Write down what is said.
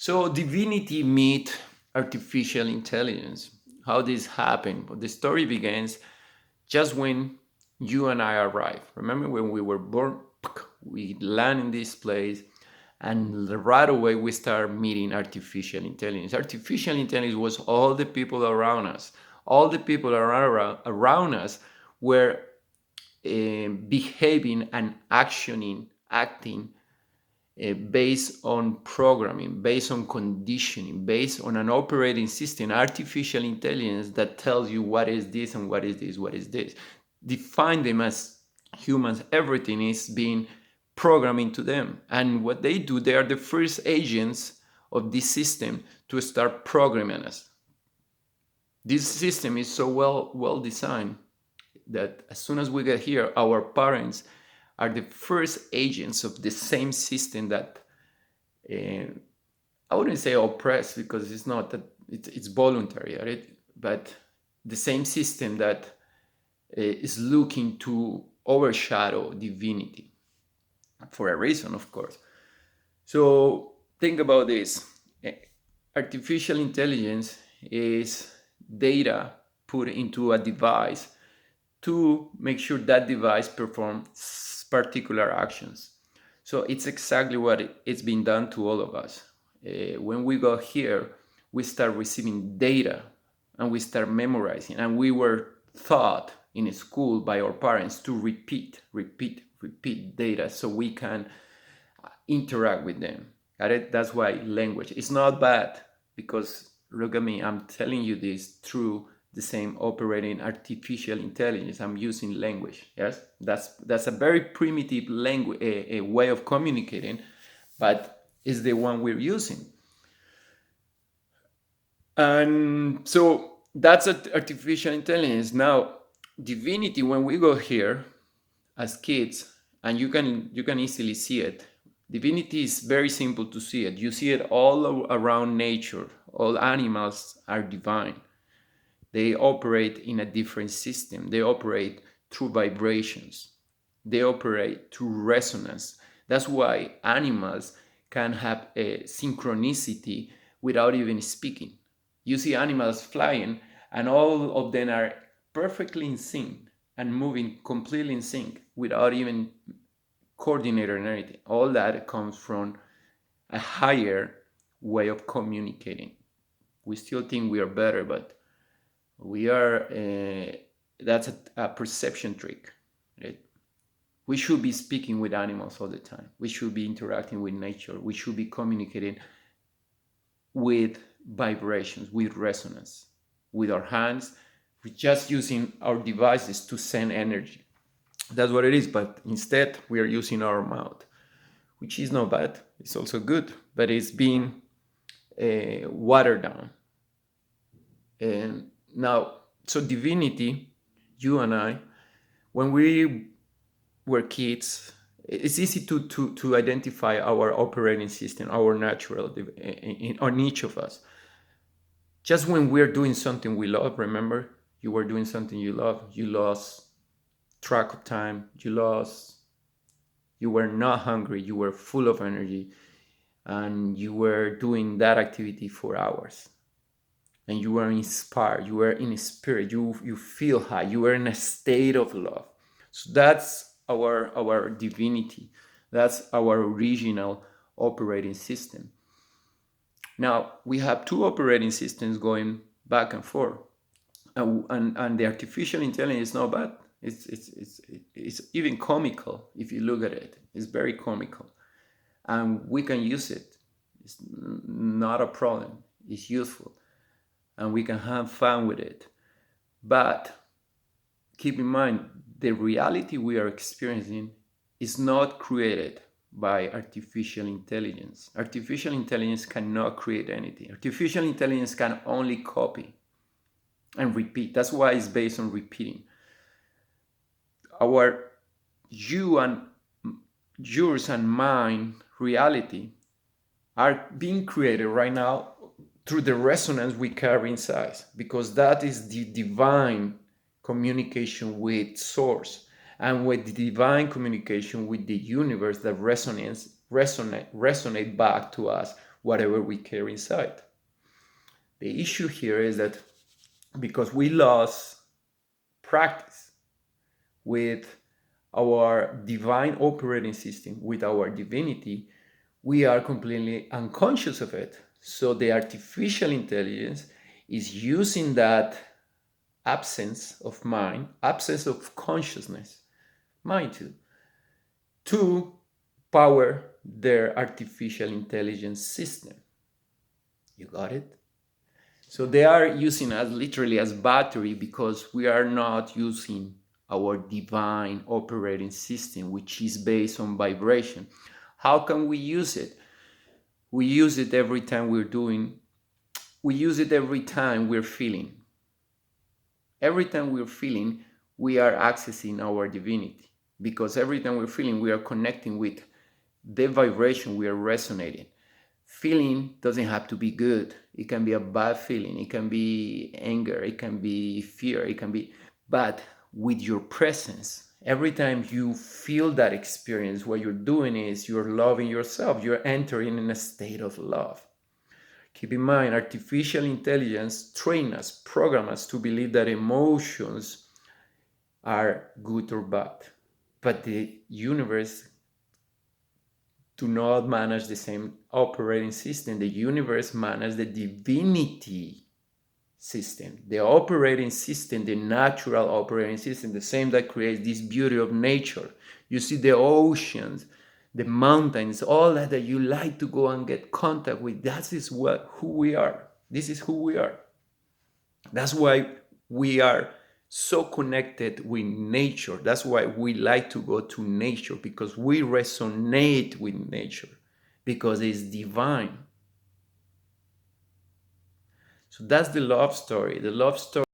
So divinity meet artificial intelligence. How this happened? But the story begins just when you and I arrived. Remember when we were born, we land in this place, and right away we start meeting artificial intelligence. Artificial intelligence was all the people around us. All the people around us were behaving and acting based on programming, based on conditioning, based on an operating system, artificial intelligence that tells you what is this and what is this, what is this. Define them as humans. Everything is being programmed into them. And what they do, they are the first agents of this system to start programming us. This system is so well designed that as soon as we get here, our parents are the first agents of the same system that I wouldn't say oppressed because it's not that it's voluntary, right? But the same system that is looking to overshadow divinity for a reason, of course. So think about this. Artificial intelligence is data put into a device to make sure that device performs particular actions. So it's exactly what it's been done to all of us. When we got here, we start receiving data and we start memorizing. And we were taught in school by our parents to repeat data so we can interact with them. Got it? That's why language. It's not bad because look at me, I'm telling you this through the same operating artificial intelligence. I'm using language. Yes, that's a very primitive language, a way of communicating, but it's the one we're using. And so that's artificial intelligence. Now, divinity. When we go here as kids, and you can easily see it. Divinity is very simple to see it. You see it all around nature. All animals are divine. They operate in a different system. They operate through vibrations. They operate through resonance. That's why animals can have a synchronicity without even speaking. You see animals flying, and all of them are perfectly in sync and moving completely in sync without even coordinator and anything. All that comes from a higher way of communicating. We still think we are better, but we are that's a perception trick, right? We should be speaking with animals all the time. We should be interacting with nature. We should be communicating with vibrations, with resonance, with our hands. We're just using our devices to send energy. That's what it is. But instead, we are using our mouth, which is not bad. It's also good, but it's being watered down. And now, so divinity, you and I, when we were kids, it's easy to identify our operating system, our natural on each of us. Just when we're doing something we love, remember, you were doing something you love, you lost track of time, you were not hungry, you were full of energy, and you were doing that activity for hours. And you were inspired, you were in spirit, you feel high, you were in a state of love. So that's our divinity. That's our original operating system. Now we have two operating systems going back and forth, and the artificial intelligence is not bad. It's even comical if you look at it. It's very comical, and we can use it. It's not a problem. It's useful, and we can have fun with it. But keep in mind, the reality we are experiencing is not created by artificial intelligence. Artificial intelligence cannot create anything. Artificial intelligence can only copy and repeat. That's why it's based on repeating. Our you and yours and mine reality are being created right now through the resonance we carry inside, because that is the divine communication with source, and with the divine communication with the universe that resonate back to us whatever we carry inside. The issue here is that because we lost practice with our divine operating system, with our divinity, we are completely unconscious of it. So the artificial intelligence is using that absence of mind, absence of consciousness, mind too, to power their artificial intelligence system. You got it? So they are using us literally as battery because we are not using our divine operating system, which is based on vibration. How can we use it? We use it every time we use it every time we're feeling. Every time we're feeling, we are accessing our divinity, because every time we're feeling, we are connecting with the vibration, we are resonating. Feeling doesn't have to be good. It can be a bad feeling. It can be anger. It can be fear. It can be, but with your presence, every time you feel that experience, what you're doing is you're loving yourself. You're entering in a state of love. Keep in mind, artificial intelligence train us, program us to believe that emotions are good or bad. But the universe do not manage the same operating system. The universe manages the divinity system, the operating system, the natural operating system, the same that creates this beauty of nature. You see the oceans, the mountains, all that you like to go and get contact with. That is who we are. This is who we are. That's why we are so connected with nature. That's why we like to go to nature, because we resonate with nature, because it's divine. So that's the love story. The love story